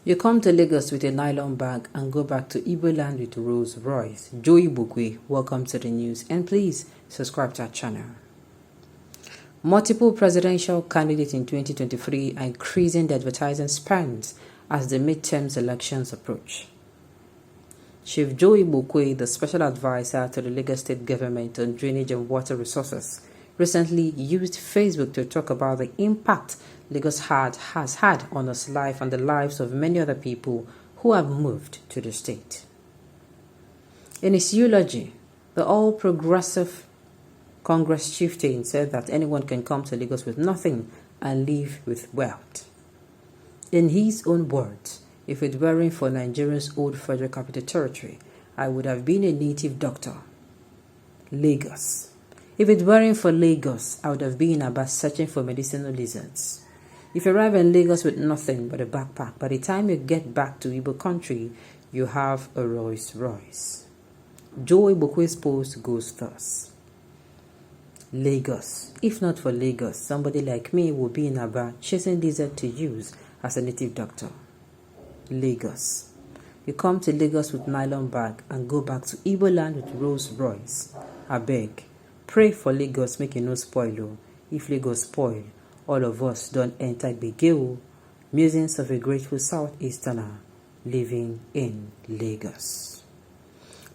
You come to Lagos with a nylon bag and go back to Igboland with Royce. Joey Bukwe, welcome to the news, and please subscribe to our channel. Multiple presidential candidates in 2023 are increasing the advertising spends as the midterms elections approach. Chief Joey Bukwe, the special advisor to the Lagos state government on drainage and water resources, recently used Facebook to talk about the impact Lagos has had on his life and the lives of many other people who have moved to the state. In his eulogy, the all-progressive Congress Chieftain said that anyone can come to Lagos with nothing and leave with wealth. In his own words, if it weren't for Nigeria's old Federal Capital Territory, I would have been a native doctor. Lagos. If it weren't for Lagos, I would have been about searching for medicinal lizards. If you arrive in Lagos with nothing but a backpack, by the time you get back to Igbo country, you have a Royce. Joey Bukwe's post goes thus. Lagos. If not for Lagos, somebody like me would be in Aba chasing lizard to use as a native doctor. Lagos. You come to Lagos with nylon bag and go back to Igboland with Royce. I beg, pray for Lagos, make it no spoil. If Lagos spoil, all of us don't enter Begeo. Musings of a grateful Southeasterner living in Lagos.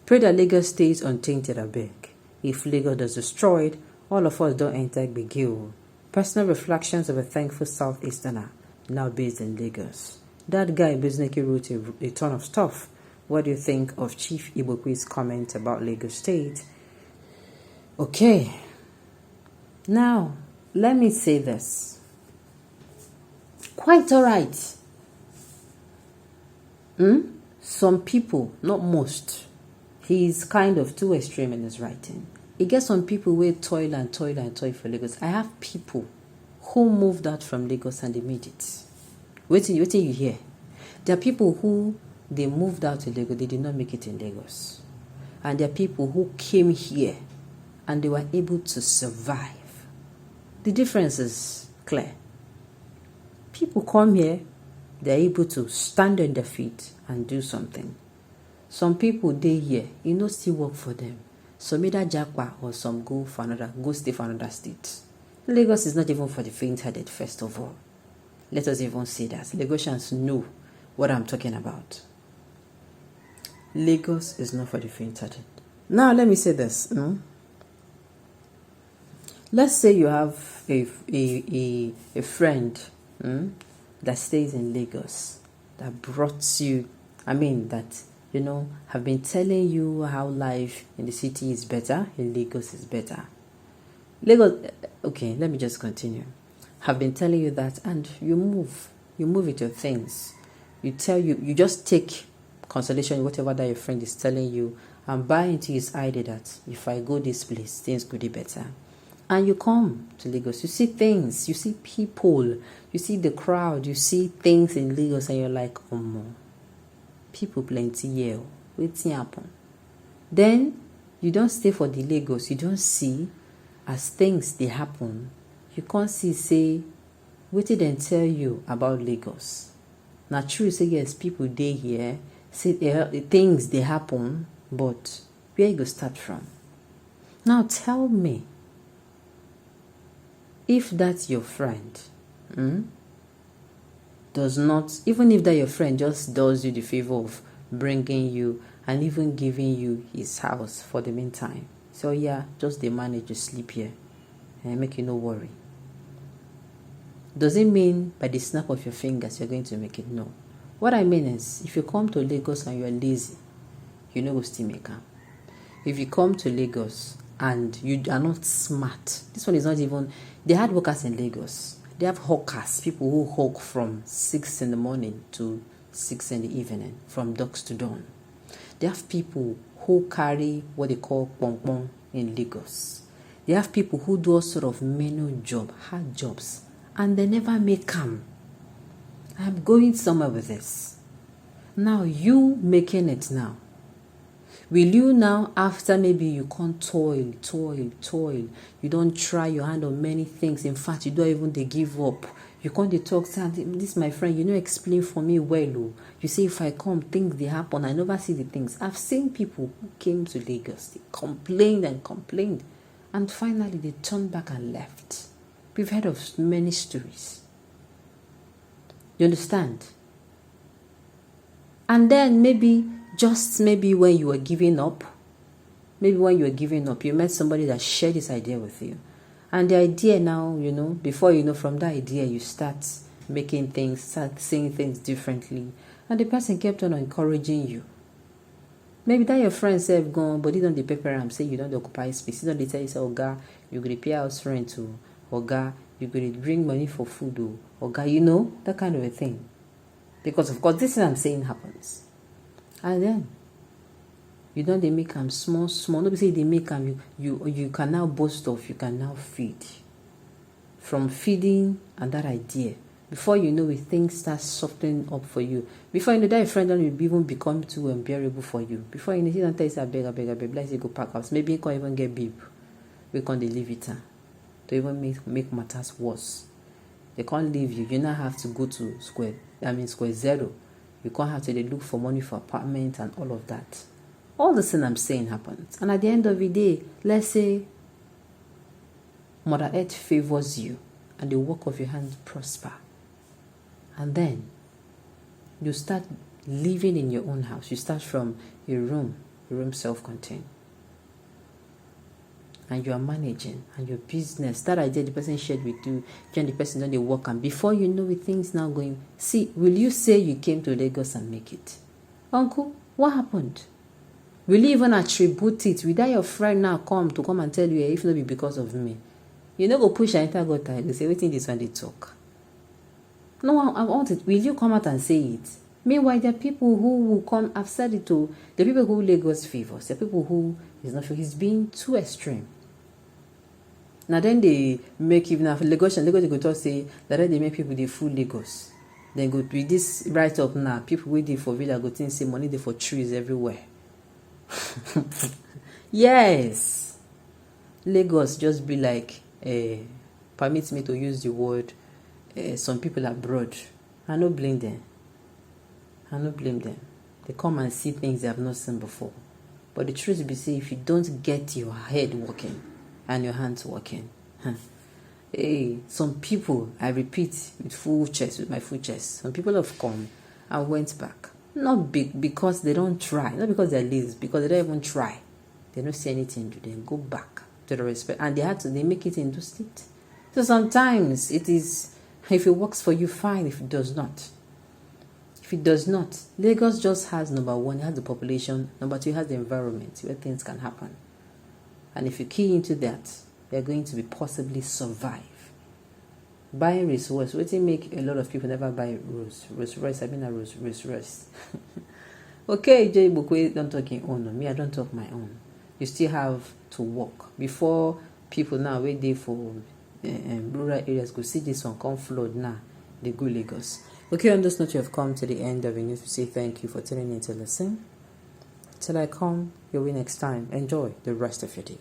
Pray that Lagos stays untainted, I beg. If Lagos is destroyed, all of us don't enter Begeo. Personal reflections of a thankful Southeasterner now based in Lagos. That guy basically wrote a ton of stuff. What do you think of Chief Ibokwe's comment about Lagos State? Okay. Now, let me say this. Quite all right. Some people, not most, he's kind of too extreme in his writing. He gets some people who toil for Lagos. I have people who moved out from Lagos and they made it. Wait till you hear. There are people who they moved out to Lagos, they did not make it in Lagos. And there are people who came here and they were able to survive. The difference is clear. People come here, they're able to stand on their feet and do something. Some people they here, still work for them. Some either jackpot or some go stay for another state. Lagos is not even for the faint-hearted, first of all. Let us even say that. Lagosians know what I'm talking about. Lagos is not for the faint-hearted. Now, let me say this. Let's say you have a friend that stays in Lagos that brought you, have been telling you how life in the city is better, in Lagos is better. Okay, let me just continue. Have been telling you that, and you move with your things. You just take consolation, whatever that your friend is telling you, and buy into his idea that if I go this place, things could be better. And you come to Lagos, you see things, you see people, you see the crowd, you see things in Lagos, and you're like, people plenty here, waiting happen. Then you don't stay for the Lagos, you don't see as things they happen. You can't say, what did they tell you about Lagos? Now true, say yes, people they here, say things they happen, but where you go start from? Now tell me, if that's your friend, does not, even if that your friend just does you the favor of bringing you and even giving you his house for the meantime. So yeah, just they manage to sleep here and make you no worry. Does it mean by the snap of your fingers you're going to make it? No. What I mean is, if you come to Lagos and you're lazy, you know who still make up. If you come to Lagos and you are not smart, this one is not even, they had workers in Lagos. They have hawkers, people who hawk from 6 in the morning to 6 in the evening, from dusk to dawn. They have people who carry what they call pong in Lagos. They have people who do all sort of menial job, hard jobs, and they never make come. I'm going somewhere with this. Now you making it now. Will you now, after maybe you can't toil, you don't try your hand on many things. In fact, you don't even they give up. You can't dey talk, say, this my friend, you know, explain for me well. Oh. You say, if I come, things they happen. I never see the things. I've seen people who came to Lagos, they complained and complained. And finally, they turned back and left. We've heard of many stories. You understand? And then maybe, just maybe when you were giving up, you met somebody that shared this idea with you. And the idea now, you know, before you know, from that idea, you start making things, start seeing things differently. And the person kept on encouraging you. Maybe that your friends have gone, but they don't the paper and say you don't occupy space. You don't tell you, say, Oga, you could pay house rent to Oga, you could bring money for food, Oga, you know, that kind of a thing. Because of course, this is what I'm saying happens. And then you don't they make them small. Nobody say they make them you can now boast of, you can now feed. From feeding and that idea. Before you know it, things start softening up for you. Before you know that friend don't even become too unbearable for you. Before you know, he don't tell you, I beg, let's go pack house. Maybe you can't even get babe. We can't leave it to even make matters worse. They can't leave you. You now have to go to square zero. You can't have to look for money for apartment and all of that. All the thing I'm saying happens. And at the end of the day, let's say Mother Earth favors you and the work of your hands prosper. And then you start living in your own house. You start from your room self-contained. And you are managing, and your business, that idea the person shared with you, and the person done the work, and before you know it, things now going. See, will you say you came to Lagos and make it? Uncle, what happened? Will you even attribute it? Will that your friend now come and tell you, if not be because of me? You know, go push and enter God time. They say, waiting this when they talk. No, I want it. Will you come out and say it? Meanwhile, there are people who will come. I've said it to the people who Lagos favors. There are people who is not sure. He's being too extreme. Now then they make even after Lagos they go to say that they make people they full Lagos. Then go with this right up now. People waiting for villa go think say money they for trees everywhere. Yes. Lagos just be like permit me to use the word some people abroad. I don't blame them. They come and see things they have not seen before. But the truth be say, if you don't get your head working and your hands working, some people, I repeat with my full chest, some people have come and went back. Not big because they don't try, not because they're lazy, because they don't even try. They don't see anything to them. Go back to the respect. And they make it into state. So sometimes it is, if it works for you, fine. If it does not. Lagos just has number one, it has the population. Number two, it has the environment where things can happen. And if you key into that, you're going to be possibly survive. Buying Royce, what make a lot of people never buy Royce. I mean a Royce. Okay, Jay Bukwe don't talk your own. Me, I don't talk my own. You still have to work. Before people now wait there for rural areas go see this one come flood now. They go Lagos. Okay, on this note, you have come to the end of the news. We say thank you for tuning in to listen. Till I come your way next time. Enjoy the rest of your day.